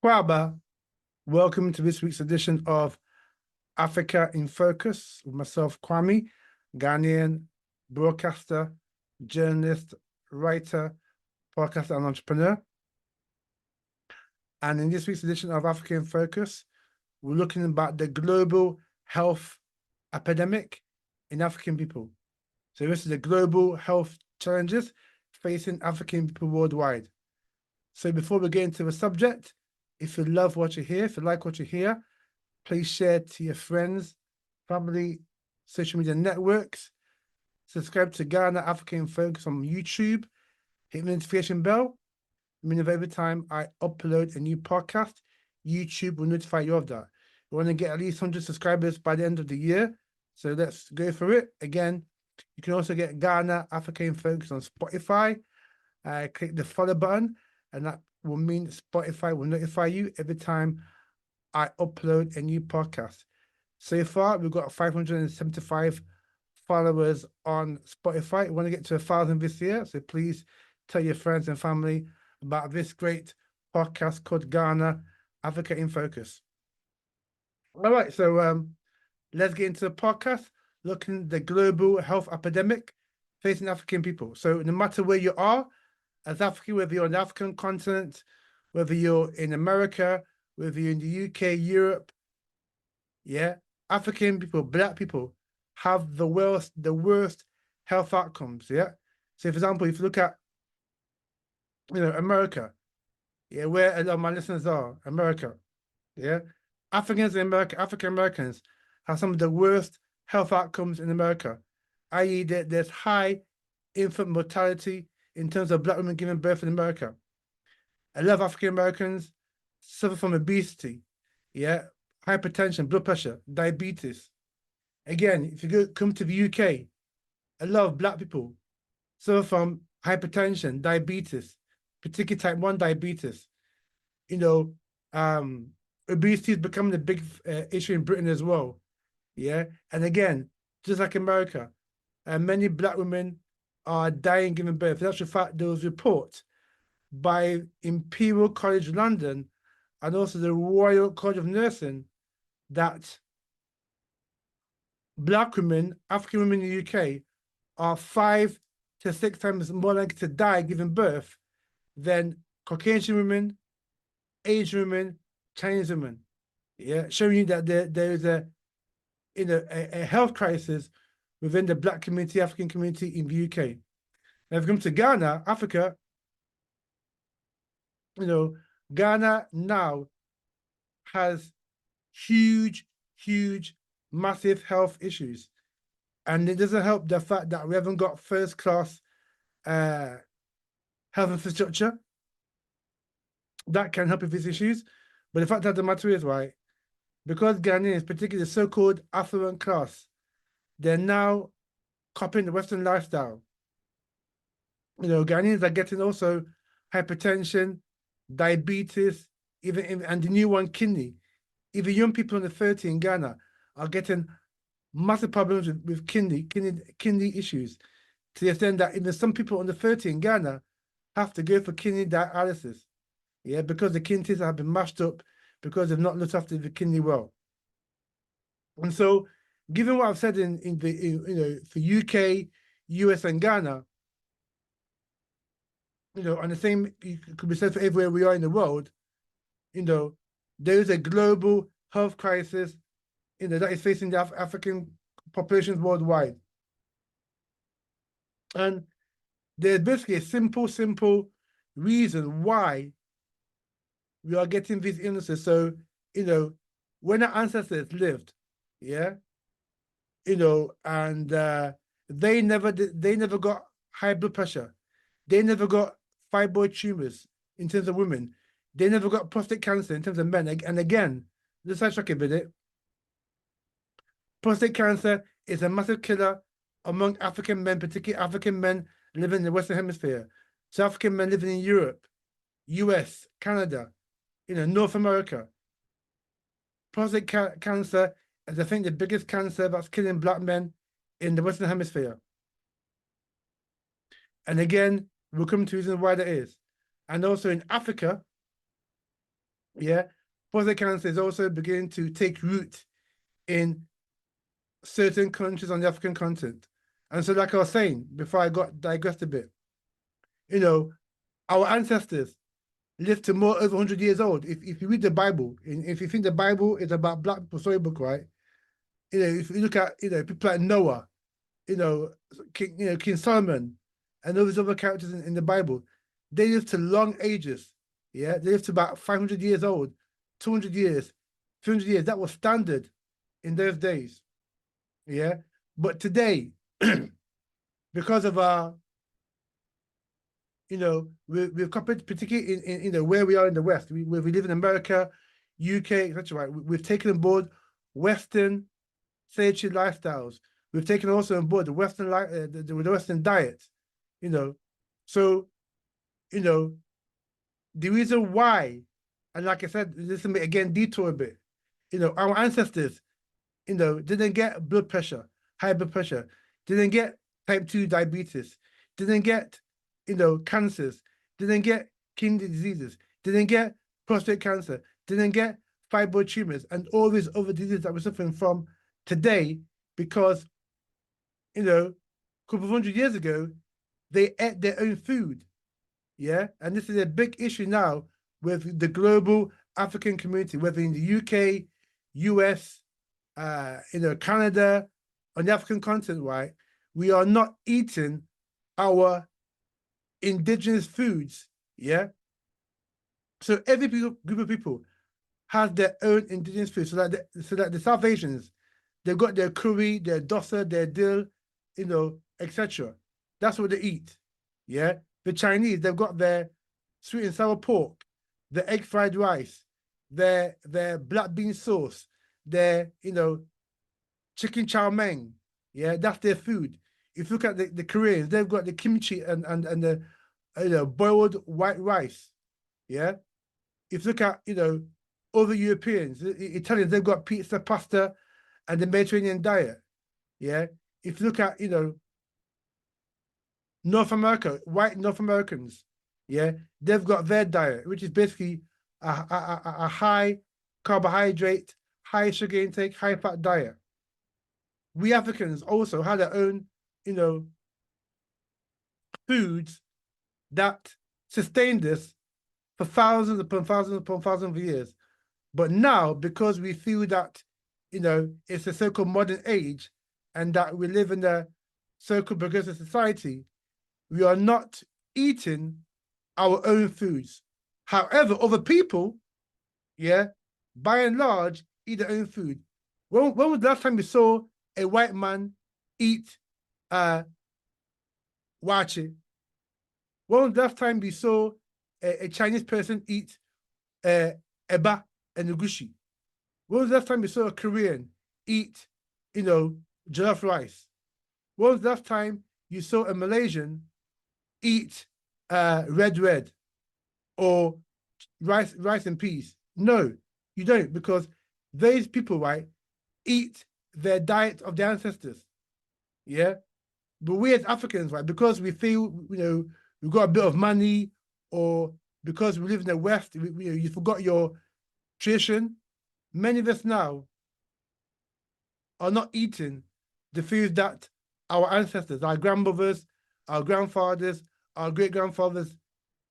Kwame, welcome to this week's edition of Africa in Focus with myself, Kwame, Ghanaian broadcaster, journalist, writer, podcaster, and entrepreneur. And in this week's edition of Africa in Focus, we're looking about the global health epidemic in African people. So this is the global health challenges facing African people worldwide. So before we get into the subject, if you love what you hear, if you like what you hear, please share to your friends, family, social media networks. Subscribe to Ghana Africa in Focus on YouTube. Hit the notification bell. I mean, every time I upload a new podcast, YouTube will notify you of that. We want to get at least 100 subscribers by the end of the year. So let's go for it. Again, you can also get Ghana Africa in Focus on Spotify. Click the follow button, and that will mean Spotify will notify you every time I upload a new podcast. So far, we've got 575 followers on Spotify. We want to get to 1,000 this year. So please tell your friends and family about this great podcast called Ghana Africa in Focus. All right, so let's get into the podcast, looking at the global health epidemic facing African people. So no matter where you are, as African, whether you're on the African continent, whether you're in America, whether you're in the UK, Europe, yeah, African people, Black people have the worst health outcomes, yeah. So, for example, if you look at, America, yeah, where a lot of my listeners are, America, yeah, Africans in America, African Americans have some of the worst health outcomes in America, i.e., there's high infant mortality in terms of Black women giving birth in America. A lot of African Americans suffer from obesity, yeah, hypertension, blood pressure, diabetes. Again, if you come to the UK, a lot of Black people suffer from hypertension, diabetes, particularly type 1 diabetes. Obesity is becoming a big issue in Britain as well. Yeah, and again, just like America, many Black women are dying giving birth. In actual fact, there was a report by Imperial College London and also the Royal College of Nursing that Black women, African women in the UK, are 5 to 6 times more likely to die giving birth than Caucasian women, Asian women, Chinese women. Yeah, showing you that there is a health crisis within the Black community, African community in the UK. Now, if you come to Ghana, Africa, Ghana now has huge, massive health issues. And it doesn't help the fact that we haven't got first-class health infrastructure that can help with these issues. But the fact of the matter is, right, because Ghanaians, particularly the so-called affluent class, they're now copying the Western lifestyle. Ghanaians are getting also hypertension, diabetes, and the new one, kidney. Even young people under 30 in Ghana are getting massive problems with kidney issues, to the extent that even some people under 30 in Ghana have to go for kidney dialysis, yeah, because the kidneys have been mashed up because they've not looked after the kidney well. And so, given what I've said for UK, US, and Ghana, and the same could be said for everywhere we are in the world, there is a global health crisis, that is facing the African populations worldwide. And there's basically a simple reason why we are getting these illnesses. So, when our ancestors lived, yeah, and they never got high blood pressure. They never got fibroid tumors in terms of women. They never got prostate cancer in terms of men. And again, let's sidetrack a bit. Prostate cancer is a massive killer among African men, particularly African men living in the Western Hemisphere. So African men living in Europe, US, Canada, North America. Prostate cancer is, I think, the biggest cancer that's killing Black men in the Western Hemisphere. And again, we'll come to the reason why that is. And also in Africa, Yeah, prostate cancer is also beginning to take root in certain countries on the African continent. And so, like I was saying before I got digressed a bit, you know, our ancestors lived to more over 100 years old. If you read the Bible, and if you think the Bible is about black people storybook, right? If you look at, people like Noah, King Solomon, and all these other characters in the Bible, they lived to long ages. Yeah, they lived to about 500 years old, 200 years, 300 years. That was standard in those days. Yeah, but today, because of our, we've copied, particularly in where we are in the West. We live in America, UK, etc. Right? We've taken on board Western sedentary lifestyles. We've taken also on board the Western the Western diet. You know, so the reason why, and like I said, this may again detour a bit. Our ancestors, didn't get blood pressure, high blood pressure, didn't get type 2 diabetes, didn't get, cancers, didn't get kidney diseases, didn't get prostate cancer, didn't get fibroid tumors, and all these other diseases that we're suffering from today because, a couple of 100 years ago, they ate their own food. Yeah. And this is a big issue now with the global African community, whether in the UK, US, Canada, on the African continent, right? We are not eating our indigenous foods. Yeah. So every group of people has their own indigenous food. So that the South Asians, they've got their curry, their dosa, their dill, etc. That's what they eat. Yeah. The Chinese, they've got their sweet and sour pork, their egg fried rice, their black bean sauce, their, chicken chow mein. Yeah, that's their food. If you look at the Koreans, they've got the kimchi and the boiled white rice. Yeah. If you look at, other Europeans, Italians, they've got pizza, pasta, and the Mediterranean diet. Yeah. If you look at, North America, white North Americans, yeah, they've got their diet, which is basically a high carbohydrate, high sugar intake, high fat diet. We Africans also had our own, foods that sustained us for thousands upon thousands upon thousands of years. But now, because we feel that, it's a so-called modern age and that we live in a so-called progressive society, we are not eating our own foods. However, other people, yeah, by and large, eat their own food. When was the last time you saw a white man eat wache? When was the last time you saw a Chinese person eat eba and ugushi? When was the last time you saw a Korean eat, jollof rice? When was the last time you saw a Malaysian eat red or rice and peas? No, you don't, because those people, right, eat their diet of their ancestors. Yeah. But we as Africans, right, because we feel, we've got a bit of money, or because we live in the West, you forgot your tradition. Many of us now are not eating the foods that our ancestors, our grandmothers, our grandfathers, our great-grandfathers,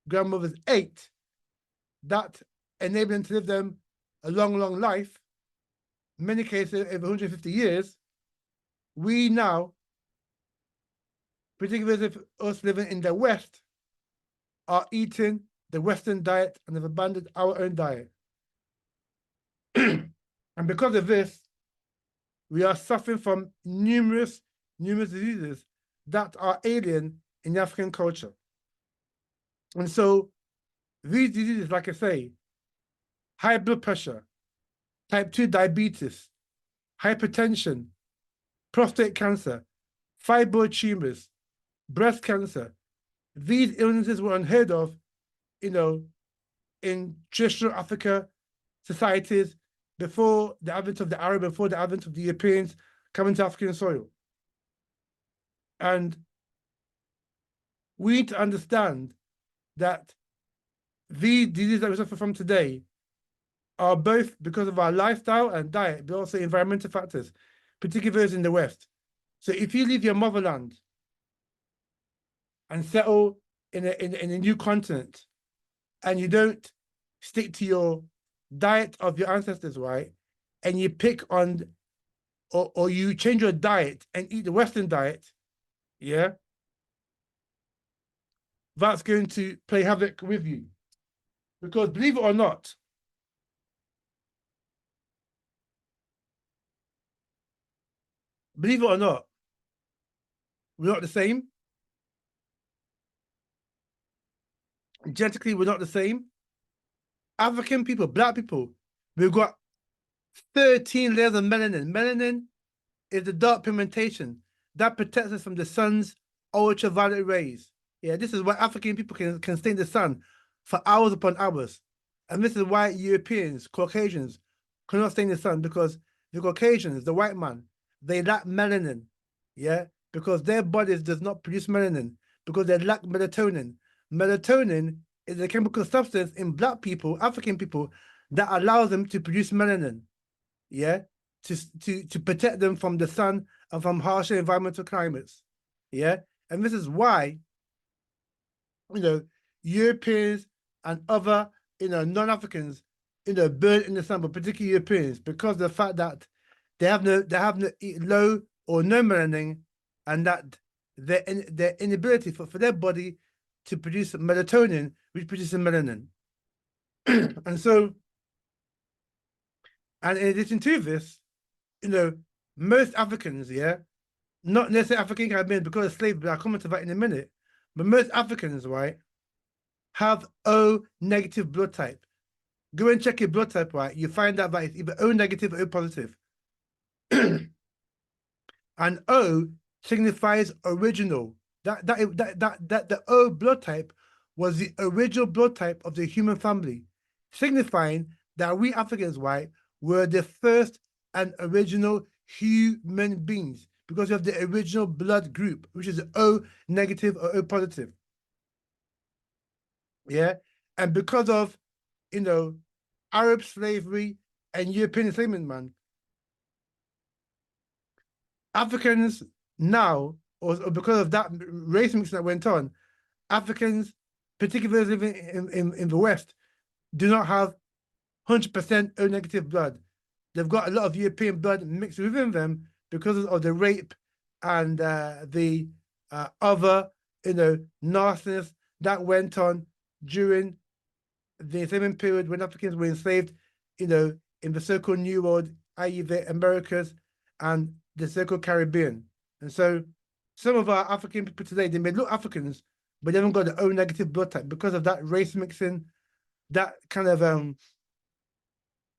grandmothers ate, that enabled them to live them a long, long life, in many cases over 150 years. We now, particularly us living in the West, are eating the Western diet and have abandoned our own diet. And because of this, we are suffering from numerous diseases that are alien in African culture. And so these diseases, like I say, high blood pressure, type 2 diabetes, hypertension, prostate cancer, fibroid tumors, breast cancer, these illnesses were unheard of, in traditional Africa societies before the advent of the Arab, before the advent of the Europeans coming to African soil. And we need to understand that these diseases that we suffer from today are both because of our lifestyle and diet, but also environmental factors, particularly those in the West. So if you leave your motherland and settle in a new continent, and you don't stick to your diet of your ancestors, right? And you pick on, or you change your diet and eat the Western diet, yeah, that's going to play havoc with you. Because believe it or not, we're not the same. Genetically, we're not the same. African people, black people, we've got 13 layers of melanin. Melanin is the dark pigmentation that protects us from the sun's ultraviolet rays. Yeah, this is why African people can stay in the sun for hours upon hours. And this is why Europeans, Caucasians, cannot stay in the sun, because the Caucasians, the white man, they lack melanin. Yeah, because their bodies does not produce melanin, because they lack melatonin. Melatonin is a chemical substance in black people, African people, that allows them to produce melanin. Yeah, to protect them from the sun and from harsher environmental climates. Yeah, and this is why, Europeans and other, non-Africans, burn in the sun, but particularly Europeans, because of the fact that they have no low or no melanin, and that their inability for their body to produce melatonin, which produces melanin. And so, and in addition to this, most Africans, yeah, not necessarily African Caribbean because of slavery, I'll comment on that in a minute, but most Africans, right, have O negative blood type. Go and check your blood type, right? You find out that it's either O negative or O positive. And O signifies original. That the O blood type was the original blood type of the human family, signifying that we Africans, right, were the first and original human beings, because of the original blood group, which is O negative or O positive. Yeah. And because of, Arab slavery and European enslavement, man, Africans now, or because of that race mixing that went on, Africans, particularly living in the West, do not have 100% O negative blood. They've got a lot of European blood mixed within them because of the rape and the other, nastiness that went on during the enslavement period when Africans were enslaved, in the so-called New World, i.e. the Americas and the so-called Caribbean. And so some of our African people today, they may look Africans, but they haven't got the O negative blood type because of that race mixing, that kind of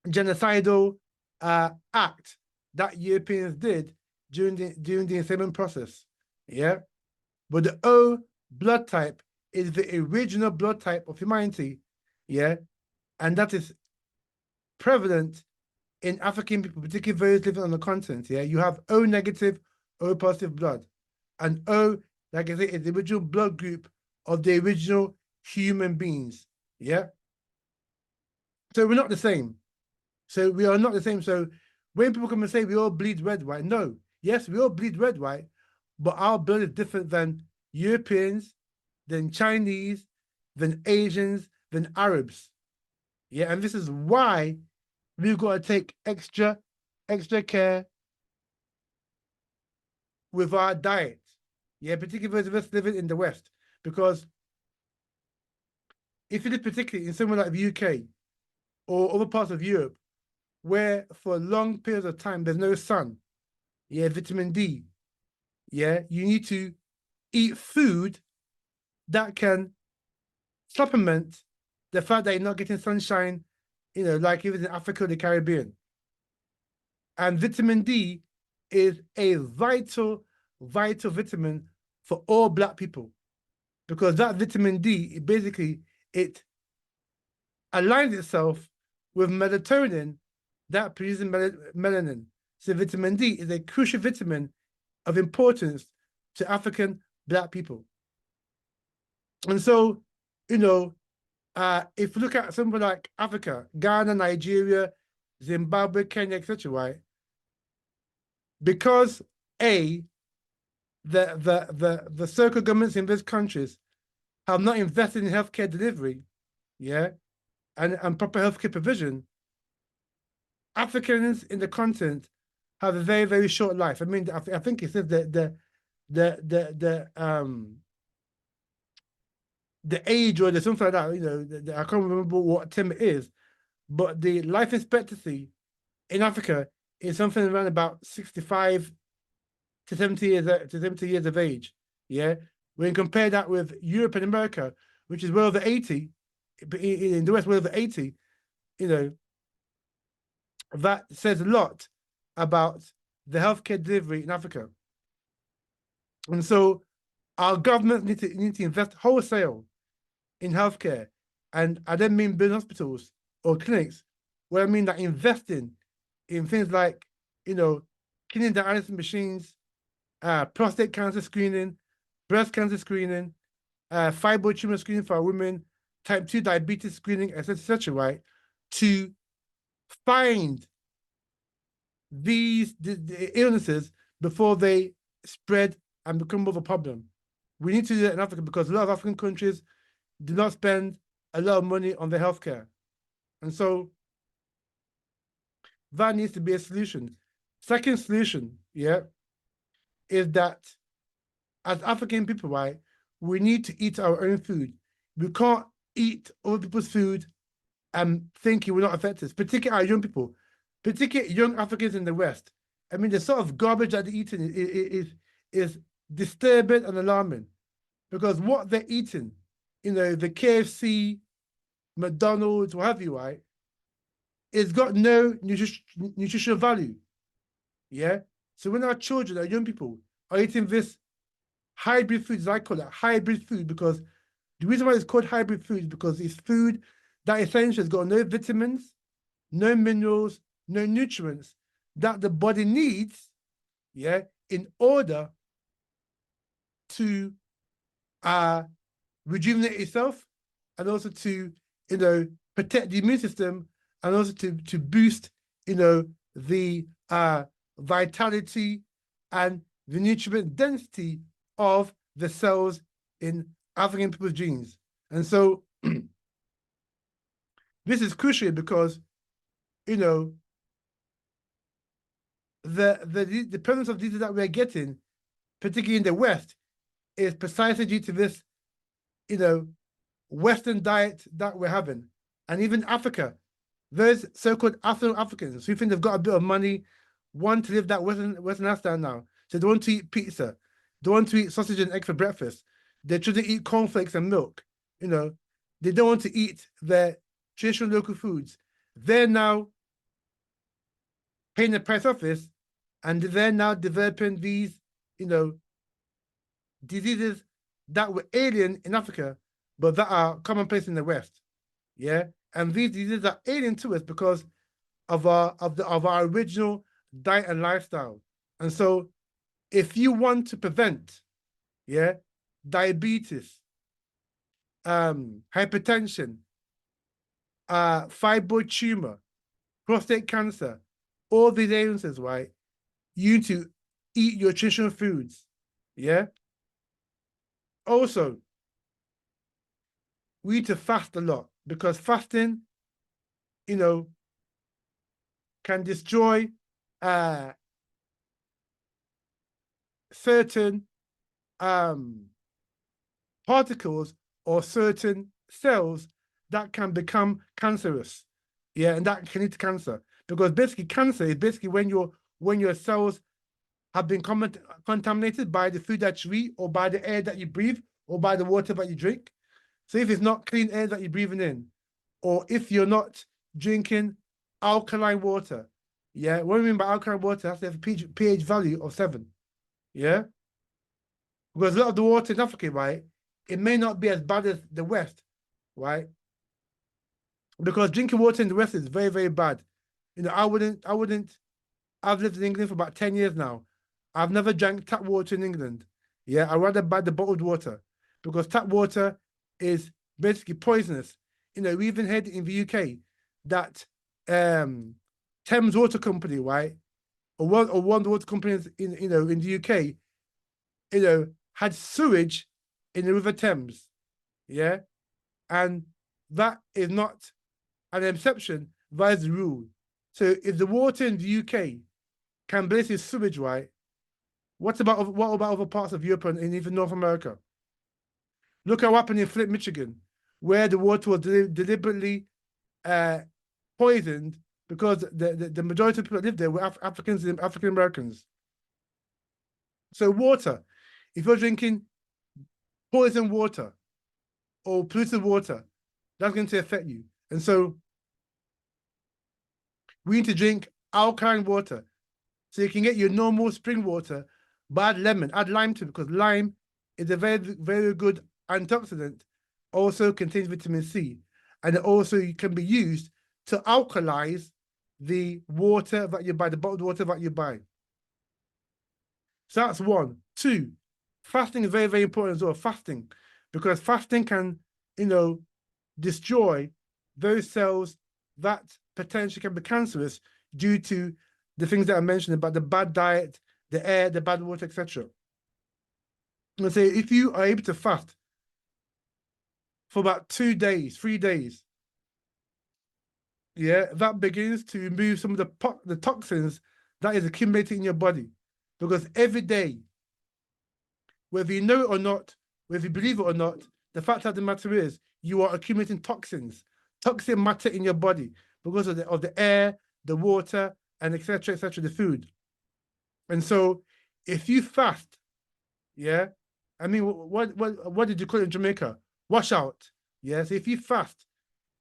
genocidal act that Europeans did during the enslavement process. Yeah. But the O blood type is the original blood type of humanity. Yeah. And that is prevalent in African people, particularly those living on the continent. Yeah. You have O negative, O positive blood. And O, like I say, is the original blood group of the original human beings. Yeah. So we're not the same. So we are not the same. So when people come and say we all bleed red, white, no. Yes, we all bleed red, white, but our blood is different than Europeans, than Chinese, than Asians, than Arabs. Yeah, and this is why we've got to take extra care with our diet. Yeah, particularly those of us living in the West, because if you live particularly in somewhere like the UK or other parts of Europe, where for long periods of time there's no sun, yeah, vitamin D, yeah, you need to eat food that can supplement the fact that you're not getting sunshine, like even in Africa or the Caribbean. And vitamin D is a vital vitamin for all Black people, because that vitamin D, it aligns itself with melatonin that produces melanin. So vitamin D is a crucial vitamin of importance to African Black people. And so, if you look at somewhere like Africa, Ghana, Nigeria, Zimbabwe, Kenya, etc., right? Because the circle governments in these countries have not invested in healthcare delivery, yeah, and proper healthcare provision, Africans in the continent have a very, very short life. I mean, I think it says the age or the something like that, you know, I can't remember what term it is, but the life expectancy in Africa is something around about 65 to 70 years of age. Yeah. When you compare that with Europe and America, which is well over 80, in the West, well over 80, you know, that says a lot about the healthcare delivery in Africa. And so our government need to invest wholesale in healthcare. And I don't mean building hospitals or clinics. What I mean that investing in things like, you know, kidney dialysis machines, prostate cancer screening, breast cancer screening, fibroid tumor screening for women, type 2 diabetes screening, etc., right? To find the illnesses before they spread and become more of a problem. We need to do that in Africa because a lot of African countries do not spend a lot of money on their healthcare. And so that needs to be a solution. Second solution, yeah, is that as African people, right, we need to eat our own food. We can't eat other people's food and thinking we're not affected, particularly our young people, particularly young Africans in the West. I mean, the sort of garbage that they're eating is disturbing and alarming because what they're eating, you know, the KFC, McDonald's, what have you, right, it's got no nutritional value. Yeah. So when our children, our young people, are eating this hybrid food, as I call it, hybrid food, because the reason why it's called hybrid food is because it's food that essentially has got no vitamins, no minerals, no nutrients that the body needs, yeah, in order to rejuvenate itself and also to, you know, protect the immune system and also to boost, you know, the vitality and the nutrient density of the cells in African people's genes. And so this is crucial because, you know, the presence of diseases that we're getting, particularly in the West, is precisely due to this, you know, Western diet that we're having. And even Africa, those so-called affluent Africans who think they've got a bit of money, want to live that Western lifestyle now. So they want to eat pizza, they want to eat sausage and egg for breakfast. They're trying to eat cornflakes and milk. You know, they don't want to eat their traditional local foods. They're now paying the price of this, and they're now developing these, you know, diseases that were alien in Africa, but that are commonplace in the West. Yeah, and these diseases are alien to us because of our original diet and lifestyle. And so, if you want to prevent, yeah, diabetes, hypertension, fibroid tumor, prostate cancer, all these illnesses, right? You need to eat your traditional foods. Yeah. Also, we need to fast a lot because fasting, you know, can destroy certain particles or certain cells that can become cancerous. Yeah, and that can lead to cancer. Because basically cancer is basically when your cells have been contaminated by the food that you eat or by the air that you breathe or by the water that you drink. So if it's not clean air that you're breathing in, or if you're not drinking alkaline water, yeah, what do we mean by alkaline water? It has to have a pH value of 7, yeah? Because a lot of the water in Africa, right, it may not be as bad as the West, right? Because drinking water in the West is very, very bad. You know, I've lived in England for about 10 years now. I've never drank tap water in England. Yeah, I'd rather buy the bottled water because tap water is basically poisonous. we even heard in the UK that Thames Water Company, right, or one of the water companies in in the UK, had sewage in the River Thames, yeah, and that is not an exception, that is the rule. So if the water in the UK can basically sewage, right, what about other parts of Europe and even North America? Look at what happened in Flint, Michigan, where the water was deliberately poisoned because the majority of people that lived there were Africans and African Americans. So water, if you're drinking poisoned water or polluted water, that's going to affect you. And so we need to drink alkaline water. So you can get your normal spring water, but add lime to it, because lime is a very, very good antioxidant, also contains vitamin C, and it also can be used to alkalize the water that you buy, the bottled water that you buy. So that's one. Two, fasting is very, very important as well. Fasting, because fasting can, destroy those cells that potentially can be cancerous due to the things that I mentioned about the bad diet, the air, the bad water, etc. And say if you are able to fast for about 2 days, 3 days, yeah, that begins to remove some of the toxins that is accumulating in your body. Because every day, whether you know it or not, whether you believe it or not, the fact of the matter is you are accumulating toxins, toxic matter in your body because of the air, the water, and etc., the food. And so if you fast, yeah, I mean, what did you call it in Jamaica? Wash out. Yeah, so if you fast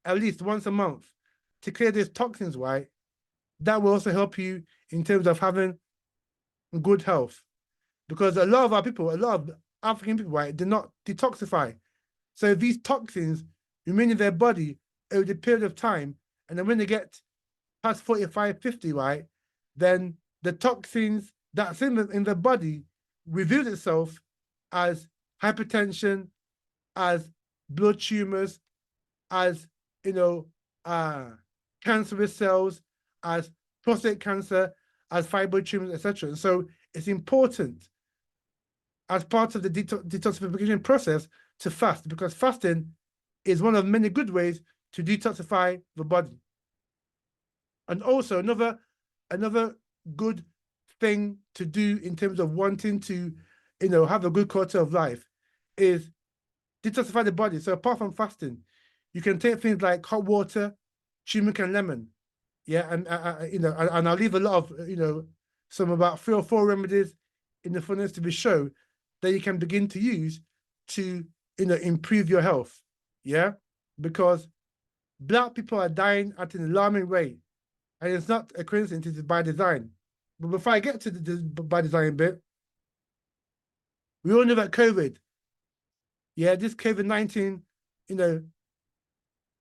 at least once a month to clear these toxins, right, that will also help you in terms of having good health. Because a lot of our people, a lot of African people, right, do not detoxify. So these toxins remain in their body over the period of time, and then when they get past 45, 50, right, then the toxins that's in the body reveals itself as hypertension, as blood tumors, as cancerous cells, as prostate cancer, as fibroid tumors, etc. And so it's important as part of the detoxification process to fast, because fasting is one of many good ways to detoxify the body. And also another good thing to do in terms of wanting to, have a good quality of life is detoxify the body. So apart from fasting, you can take things like hot water, turmeric and lemon. Yeah, and and I'll leave a lot of some about 3 or 4 remedies in the fullness to be shown that you can begin to use to improve your health. Yeah, because Black people are dying at an alarming rate, and it's not a coincidence, it's by design. But before I get to the by design bit, we all know that COVID, yeah, this COVID-19,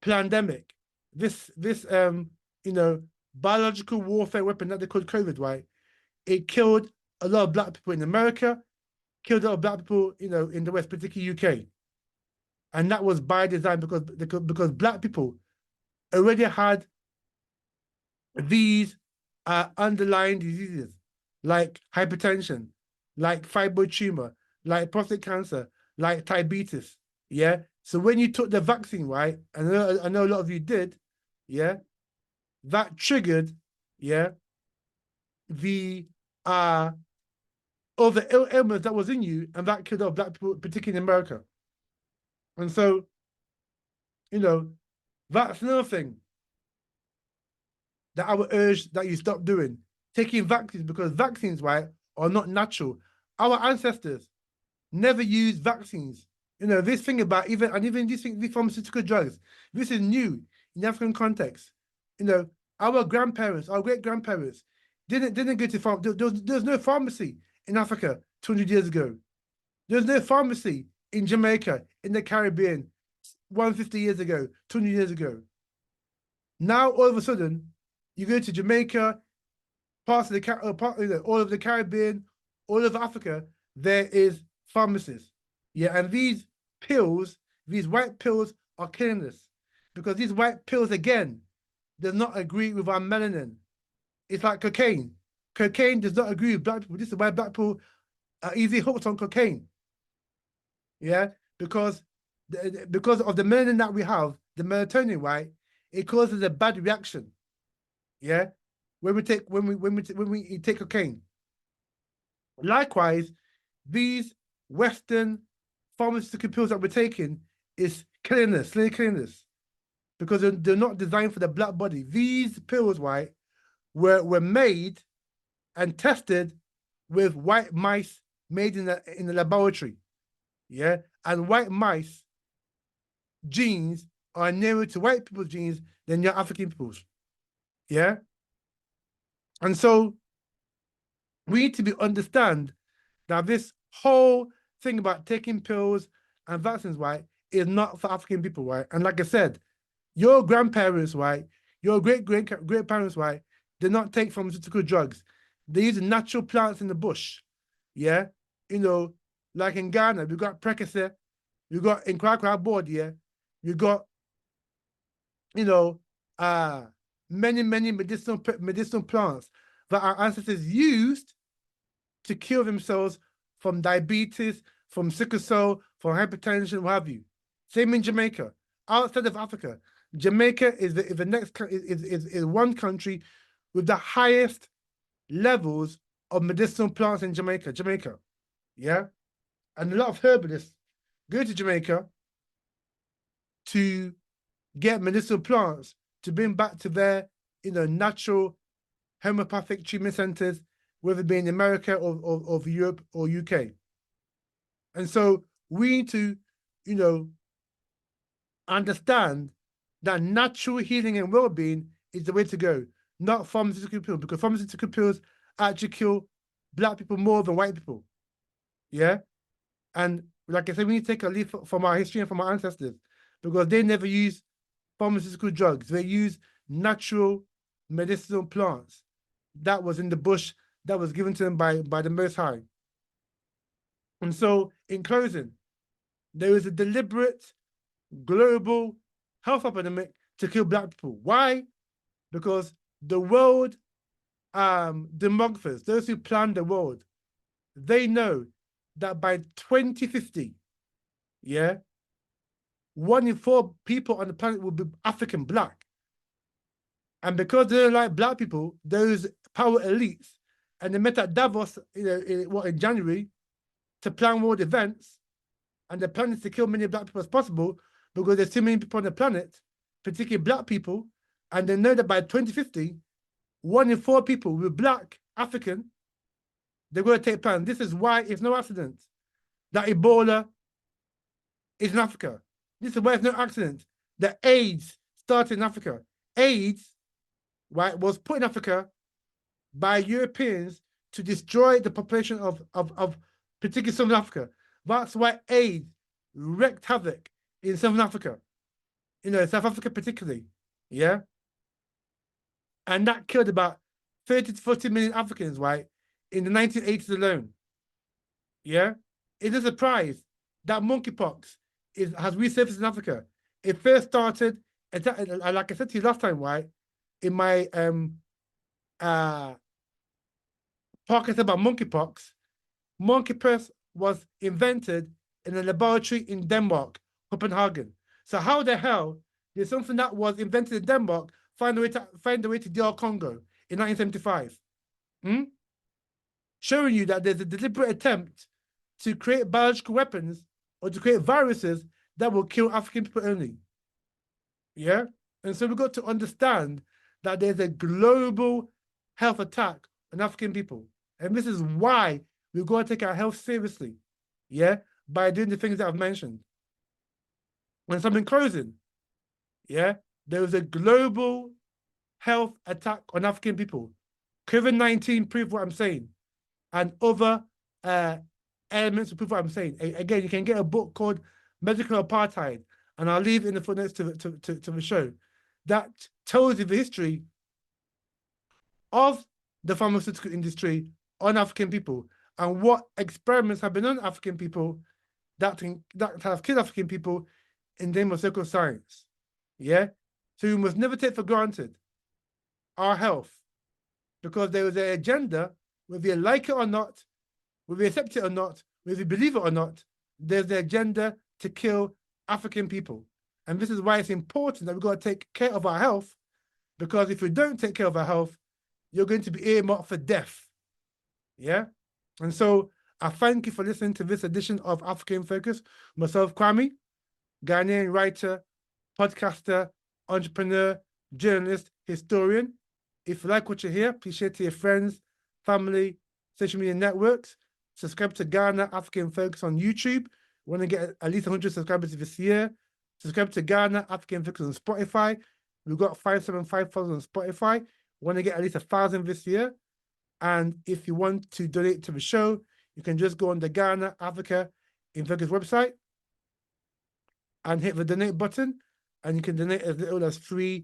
pandemic, this biological warfare weapon that they called COVID, right? It killed a lot of Black people in America, killed a lot of Black people, in the West, particularly UK. And that was by design because Black people already had these underlying diseases like hypertension, like fibroid tumor, like prostate cancer, like diabetes. Yeah. So when you took the vaccine, right, and I know a lot of you did, yeah, that triggered, yeah, the other ailments that was in you, and that killed off Black people, particularly in America. And so, that's another thing that I would urge that you stop doing, taking vaccines, because vaccines, right, are not natural. Our ancestors never used vaccines. This thing about even these pharmaceutical drugs, this is new in African context. Our grandparents, our great grandparents, didn't go to farm. There's no pharmacy in Africa 200 years ago. There's no pharmacy in Jamaica, in the Caribbean, 150 years ago, 200 years ago. Now all of a sudden, you go to Jamaica, parts of the all of the Caribbean, all of Africa, there is pharmacies. Yeah, and these pills, these white pills, are killing us. because these white pills, again, does not agree with our melanin. It's like cocaine. Cocaine does not agree with black people. This is why black people are easy hooked on cocaine. Yeah, because of the melanin that we have, the melatonin, right? It causes a bad reaction. Yeah, when we take cocaine. Likewise, these Western pharmaceutical pills that we're taking is killing us, slowly killing us, because they're not designed for the black body. These pills, right, were made and tested with white mice made in the laboratory. Yeah, and white mice genes are nearer to white people's genes than your African people's. Yeah, and so we need to understand that this whole thing about taking pills and vaccines, right, is not for African people, right? And like I said, your grandparents, right, your great parents, right, did not take pharmaceutical drugs. They use natural plants in the bush. Yeah, you know, like in Ghana, we got Prekese, we got in Kwakwa board, yeah, we got, you know, many medicinal plants that our ancestors used to cure themselves from diabetes, from sickle cell, from hypertension, what have you. Same in Jamaica. Outside of Africa, Jamaica is the next is one country with the highest levels of medicinal plants in Jamaica. Yeah, and a lot of herbalists go to Jamaica to get medicinal plants to bring back to their, natural homeopathic treatment centers, whether it be in America or Europe or UK. And so we need to, understand that natural healing and well-being is the way to go, not pharmaceutical pills, because pharmaceutical pills actually kill black people more than white people. Yeah. And like I said, we need to take a leaf from our history and from our ancestors, because they never used pharmaceutical drugs. They used natural medicinal plants that was in the bush, that was given to them by the Most High. And so, in closing, there is a deliberate global health epidemic to kill black people. Why? Because the world demographers, those who plan the world, they know that by 2050, yeah, 1 in 4 people on the planet will be African black. And because they don't like black people, those power elites, and they met at Davos, in January, to plan world events, and the plan is to kill many black people as possible, because there's too many people on the planet, particularly black people, and they know that by 2050, 1 in 4 people will be black, African, they're going to take plan. This is why it's no accident that Ebola is in Africa. This is why it's no accident that AIDS started in Africa. AIDS, right, was put in Africa by Europeans to destroy the population of particularly Southern Africa. That's why AIDS wreaked havoc in Southern Africa, South Africa particularly, yeah? And that killed about 30 to 40 million Africans, right, in the 1980s alone, yeah? It's a surprise that monkeypox has resurfaced in Africa. It first started, like I said to you last time, right, in my podcast about monkeypox. Monkeypox was invented in a laboratory in Denmark, Copenhagen. So how the hell did something that was invented in Denmark find a way to DR Congo in 1975? Showing you that there's a deliberate attempt to create biological weapons or to create viruses that will kill African people only. Yeah? And so we've got to understand that there's a global health attack on African people. And this is why we've got to take our health seriously, yeah, by doing the things that I've mentioned. And so in closing, yeah, there is a global health attack on African people. COVID-19 proved what I'm saying, and other elements to prove what I'm saying. Again, you can get a book called Medical Apartheid, and I'll leave in the footnotes to the show, that tells you the history of the pharmaceutical industry on African people and what experiments have been on African people that have killed African people in the name of social science. Yeah. So we must never take for granted our health, because there is an agenda, whether you like it or not, whether you accept it or not, whether you believe it or not, there's the agenda to kill African people. And this is why it's important that we've got to take care of our health, because if we don't take care of our health, you're going to be earmarked for death. Yeah. And so I thank you for listening to this edition of Africa in Focus. Myself, Kwame, Ghanaian writer, podcaster, entrepreneur, journalist, historian. If you like what you hear, please share to your friends, family, social media networks. Subscribe to Ghana African Focus on YouTube. We want to get at least 100 subscribers this year. Subscribe to Ghana African Focus on Spotify. We've got 575,000 on Spotify. We want to get at least 1,000 this year. And if you want to donate to the show, you can just go on the Ghana Africa in Focus website and hit the donate button, and you can donate as little as $3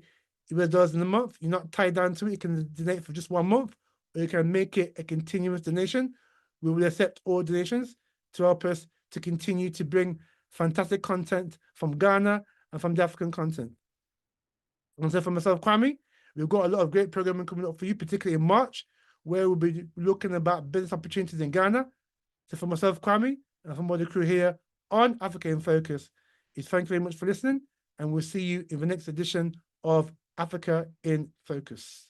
in a month. You're not tied down to it. You can donate for just 1 month, or you can make it a continuous donation. We will accept all donations to help us to continue to bring fantastic content from Ghana and from the African continent. And so for myself, Kwame, we've got a lot of great programming coming up for you, particularly in March, where we'll be looking about business opportunities in Ghana. So for myself, Kwame, and from all the crew here on Africa in Focus, thank you very much for listening, and we'll see you in the next edition of Africa in Focus.